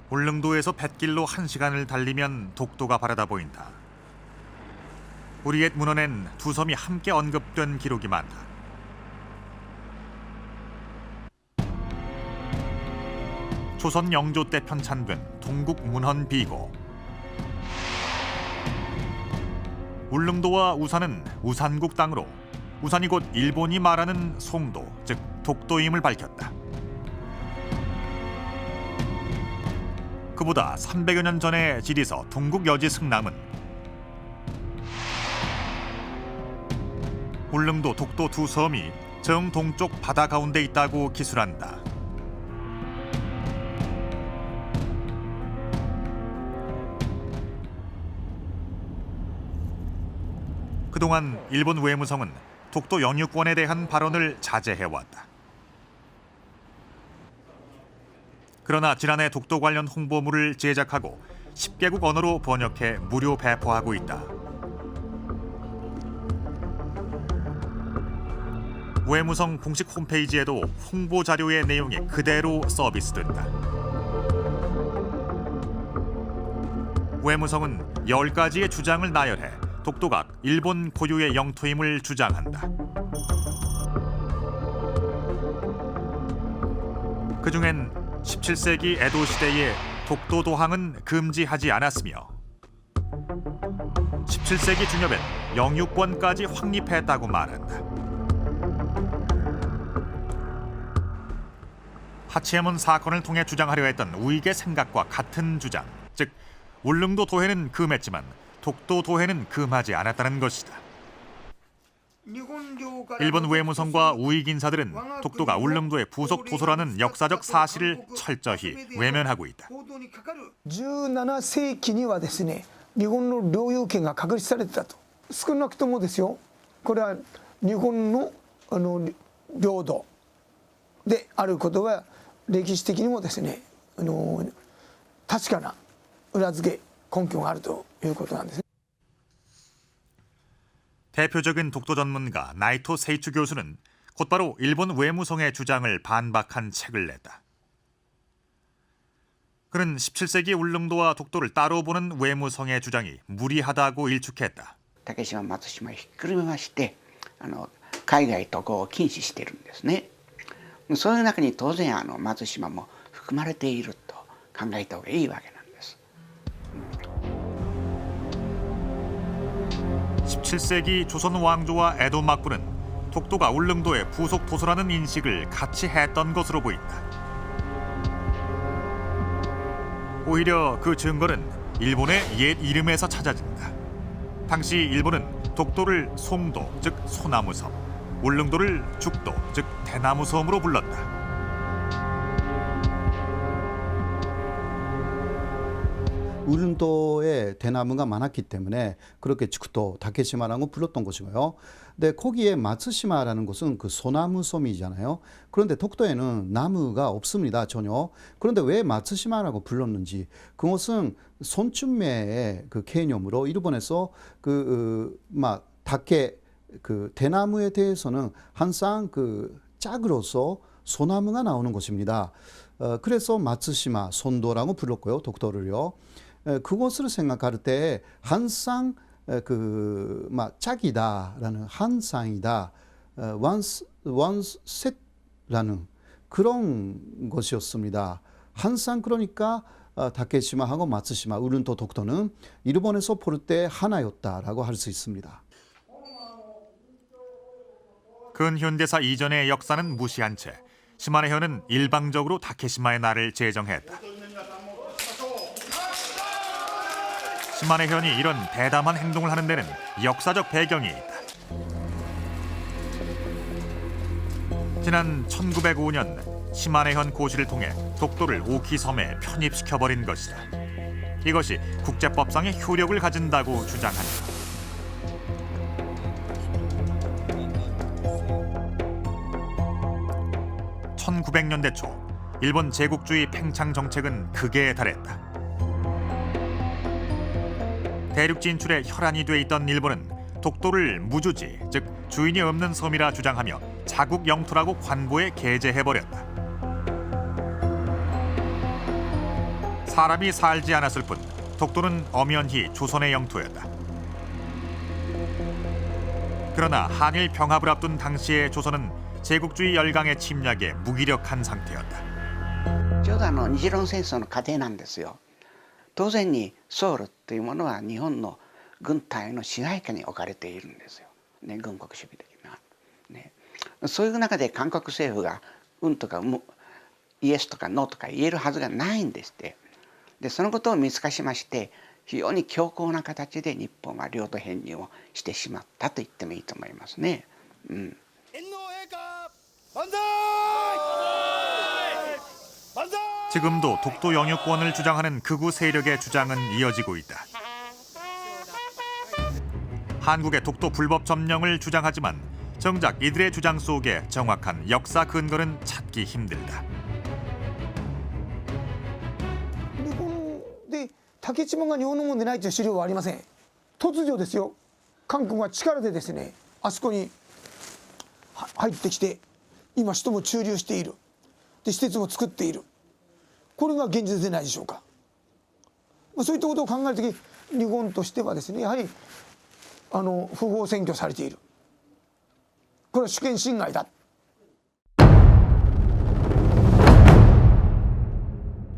울릉도에서 뱃길로 1시간을 달리면 독도가 바라다 보인다. 우리 옛 문헌엔 두 섬이 함께 언급된 기록이 많다. 조선 영조 때 편찬된 동국 문헌 비고. 울릉도와 우산은 우산국 땅으로 우산이 곧 일본이 말하는 송도, 즉 독도임을 밝혔다. 그보다 300여 년 전의 지리서 동국 여지 승남은 울릉도, 독도 두 섬이 정동쪽 바다 가운데 있다고 기술한다. 그동안 일본 외무성은 독도 영유권에 대한 발언을 자제해왔다. 그러나 지난해 독도 관련 홍보물을 제작하고 10개국 언어로 번역해 무료 배포하고 있다. 외무성 공식 홈페이지에도 홍보 자료의 내용이 그대로 서비스된다. 외무성은 10가지의 주장을 나열해 독도가 일본 고유의 영토임을 주장한다. 그중엔 17세기 에도 시대에 독도 도항은 금지하지 않았으며 17세기 중엽엔 영유권까지 확립했다고 말한다. 하치에몬 사건을 통해 주장하려 했던 우익의 생각과 같은 주장, 즉 울릉도 도해는 금했지만 독도 도해는 금하지 않았다는 것이다. 일본 외무성과 우익 인사들은 독도가 울릉도의 부속 도서라는 역사적 사실을 철저히 외면하고 있다. 17世紀にはですね、日本の領有権が確立されてたと。少なくともですよ、これは日本の領土であることは歴史的にもですね、確かな裏付け根拠があるということなんですね。 대표적인 독도 전문가 나이토 세이추 교수는 곧바로 일본 외무성의 주장을 반박한 책을 냈다. 그는 17세기 울릉도와 독도를 따로 보는 외무성의 주장이 무리하다고 일축했다. 竹島松島をひっくるめまして海外渡航を禁止しているんですね。そういう中に当然松島も含まれていると考えた方がいいわけなんです。 17세기 조선 왕조와 에도 막부는 독도가 울릉도의 부속 도서라는 인식을 같이 했던 것으로 보인다. 오히려 그 증거는 일본의 옛 이름에서 찾아진다. 당시 일본은 독도를 송도, 즉 소나무섬, 울릉도를 죽도, 즉 대나무섬으로 불렀다. 울릉도에 대나무가 많았기 때문에 그렇게 죽도, 다케시마라고 불렀던 것이고요. 근데 거기에 마츠시마라는 곳은 그 소나무 섬이잖아요. 그런데 독도에는 나무가 없습니다, 전혀. 그런데 왜 마츠시마라고 불렀는지, 그것은 손춤매의 그 개념으로 일본에서 다케 대나무에 대해서는 항상 그 짝으로서 소나무가 나오는 것입니다. 그래서 마츠시마, 손도라고 불렀고요, 독도를요. 그것을 생각할 때 항상 짝이다라는 한상이다, 원셋라는 그런 것이었습니다. 항상 그러니까 다케시마하고 마츠시마, 울릉도, 독도는 일본에서 볼 때 하나였다라고 할 수 있습니다. 근현대사 이전의 역사는 무시한 채 시마네현은 일방적으로 다케시마의 날을 제정했다. 시마네현이 이런 대담한 행동을 하는 데는 역사적 배경이 있다. 지난 1905년 시마네현 고시를 통해 독도를 오키섬에 편입시켜버린 것이다. 이것이 국제법상의 효력을 가진다고 주장한다. 1900년대 초 일본 제국주의 팽창 정책은 극에 달했다. 대륙 진출에 혈안이 돼 있던 일본은 독도를 무주지, 즉 주인이 없는 섬이라 주장하며 자국 영토라고 관보에 게재해버렸다. 사람이 살지 않았을 뿐 독도는 엄연히 조선의 영토였다. 그러나 한일 평합을 앞둔 당시의 조선은 제국주의 열강의 침략에 무기력한 상태였다. ちょうど日露戦争の過程なんですよ。当然にソウルというものは日本の軍隊の支配下に置かれているんですよ、ね、軍国主義的な、ね、そういう中で韓国政府がうんとかイエスとかノーとか言えるはずがないんですって。でそのことを見透かしまして非常に強硬な形で日本は領土編入をしてしまったと言ってもいいと思いますね。うん、 지금도 독도 영유권을 주장하는 극우 세력의 주장은 이어지고 있다. 한국의 독도 불법 점령을 주장하지만 정작 이들의 주장 속에 정확한 역사 근거는 찾기 힘들다. 日本で竹島が日本のものでないという資料はありません。突如ですよ、韓国が力でですね、あそこに入ってきて今人も駐留している、で施設も作っている、これが現実でないでしょうか。そういったことを考えるとき、日本としてはですね、やはり不法占拠されている、これは主権侵害だ、